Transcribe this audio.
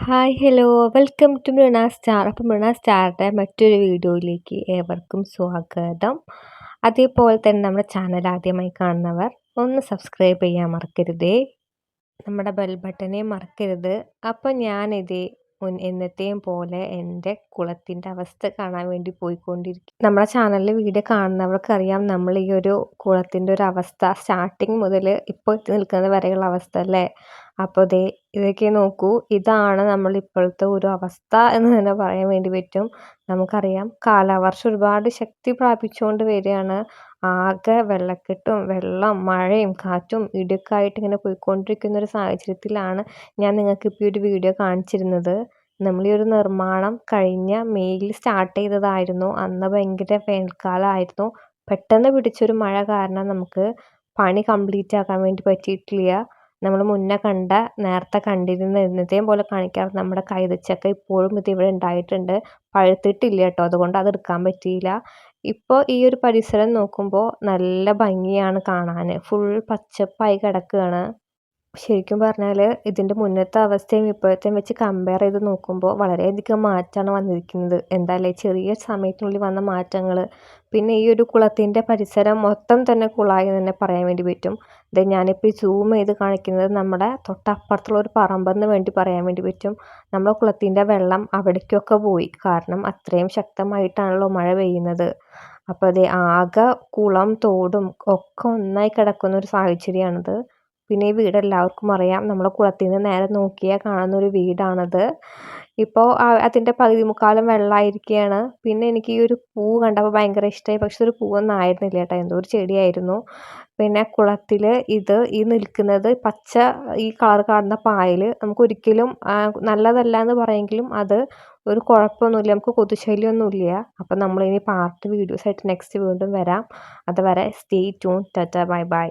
Hi hello welcome to Mrina star. അപ്പോൾ മൃണ സ്റ്റാറിൻ്റെ മറ്റൊരു വീഡിയോയിലേക്ക് ഏവർക്കും സ്വാഗതം. അതേപോലെ തന്നെ നമ്മുടെ ചാനൽ ആദ്യമായി കാണുന്നവർ ഒന്ന് സബ്സ്ക്രൈബ് ചെയ്യാൻ മറക്കരുതേ. നമ്മുടെ ബെൽ ബട്ടനെ മറക്കരുത്. അപ്പോൾ ഞാനിത് എന്നത്തെയും പോലെ എൻ്റെ കുളത്തിൻ്റെ അവസ്ഥ കാണാൻ വേണ്ടി പോയിക്കൊണ്ടിരിക്കും. നമ്മുടെ ചാനലിൽ വീഡിയോ കാണുന്നവർക്കറിയാം നമ്മൾ ഈ ഒരു കുളത്തിൻ്റെ ഒരു അവസ്ഥ സ്റ്റാർട്ടിങ് മുതൽ ഇപ്പോൾ എത്തി നിൽക്കുന്നത് വരെയുള്ള അവസ്ഥ അല്ലേ. അപ്പോൾ ഇതൊക്കെ നോക്കൂ, ഇതാണ് നമ്മൾ ഇപ്പോഴത്തെ ഒരു അവസ്ഥ എന്ന് തന്നെ പറയാൻ വേണ്ടി പറ്റും. നമുക്കറിയാം കാലവർഷം ഒരുപാട് ശക്തി പ്രാപിച്ചുകൊണ്ട് വരികയാണ്. ആകെ വെള്ളക്കെട്ടും വെള്ളം മഴയും കാറ്റും ഇടിയൊക്കെ ആയിട്ട് ഇങ്ങനെ പോയിക്കൊണ്ടിരിക്കുന്ന ഒരു സാഹചര്യത്തിലാണ് ഞാൻ നിങ്ങൾക്ക് ഇപ്പോൾ ഈ ഒരു വീഡിയോ കാണിച്ചിരുന്നത്. നമ്മൾ ഈ ഒരു നിർമ്മാണം കഴിഞ്ഞ മെയ്യിൽ സ്റ്റാർട്ട് ചെയ്തതായിരുന്നു. അന്ന് ഭയങ്കര വേനൽക്കാലമായിരുന്നു. പെട്ടെന്ന് പിടിച്ചൊരു മഴ കാരണം നമുക്ക് പണി കംപ്ലീറ്റ് ആക്കാൻ വേണ്ടി പറ്റിയിട്ടില്ല. നമ്മൾ മുന്നേ നേരത്തെ കണ്ടിരുന്ന എന്നത്തെയും പോലെ കാണിക്കാറ് നമ്മുടെ കൈതച്ചക്ക ഇപ്പോഴും ഇതിവിടെ ഉണ്ടായിട്ടുണ്ട്. പഴുത്തിട്ടില്ല കേട്ടോ, അതുകൊണ്ട് അത് എടുക്കാൻ പറ്റിയില്ല. ഇപ്പോൾ ഈ ഒരു പരിസരം നോക്കുമ്പോൾ നല്ല ഭംഗിയാണ് കാണാൻ. ഫുൾ പച്ചപ്പായി കിടക്കുകയാണ്. ശരിക്കും പറഞ്ഞാൽ ഇതിൻ്റെ മുന്നത്തെ അവസ്ഥയും ഇപ്പോഴത്തെയും വെച്ച് കമ്പയർ ചെയ്ത് നോക്കുമ്പോൾ വളരെയധികം മാറ്റമാണ് വന്നിരിക്കുന്നത്. എന്തായാലേ ചെറിയ സമയത്തിനുള്ളിൽ വന്ന മാറ്റങ്ങൾ. പിന്നെ ഈ ഒരു കുളത്തിൻ്റെ പരിസരം മൊത്തം തന്നെ കുളമായി എന്ന് തന്നെ പറയാൻ വേണ്ടി പറ്റും. ഇത് ഞാനിപ്പോൾ സൂം ചെയ്ത് കാണിക്കുന്നത് നമ്മുടെ തൊട്ടപ്പുറത്തുള്ള ഒരു പറമ്പെന്ന് വേണ്ടി പറയാൻ വേണ്ടി പറ്റും. നമ്മുടെ കുളത്തിൻ്റെ വെള്ളം അവിടേക്കൊക്കെ പോയി. കാരണം അത്രയും ശക്തമായിട്ടാണല്ലോ മഴ പെയ്യുന്നത്. അപ്പോൾ ആകെ കുളം തോടും ഒക്കെ ഒന്നായി കിടക്കുന്ന ഒരു സാഹചര്യമാണിത്. പിന്നെ ഈ വീട് എല്ലാവർക്കും അറിയാം. നമ്മളെ കുളത്തിൽ നിന്ന് നേരെ നോക്കിയാൽ കാണുന്ന ഒരു വീടാണത്. ഇപ്പോൾ അതിൻ്റെ പകുതി മുക്കാലും വെള്ളമായിരിക്കുകയാണ്. പിന്നെ എനിക്ക് ഈ ഒരു പൂ കണ്ടപ്പോൾ ഭയങ്കര ഇഷ്ടമായി. പക്ഷെ ഒരു പൂവൊന്നും ആയിരുന്നില്ല കേട്ടോ, എന്തോ ഒരു ചെടിയായിരുന്നു. പിന്നെ കുളത്തിൽ ഈ നിൽക്കുന്നത് പച്ച ഈ കളർ കാണുന്ന പായൽ നമുക്കൊരിക്കലും നല്ലതല്ല എന്ന് പറയുമെങ്കിലും അത് ഒരു കുഴപ്പമൊന്നുമില്ല, നമുക്ക് കൊതുശല്യമൊന്നുമില്ല. അപ്പം നമ്മളിനി പാർട്ട് വീഡിയോസായിട്ട് നെക്സ്റ്റ് വീണ്ടും വരാം. അതുവരെ stay tune. Tata bye bye.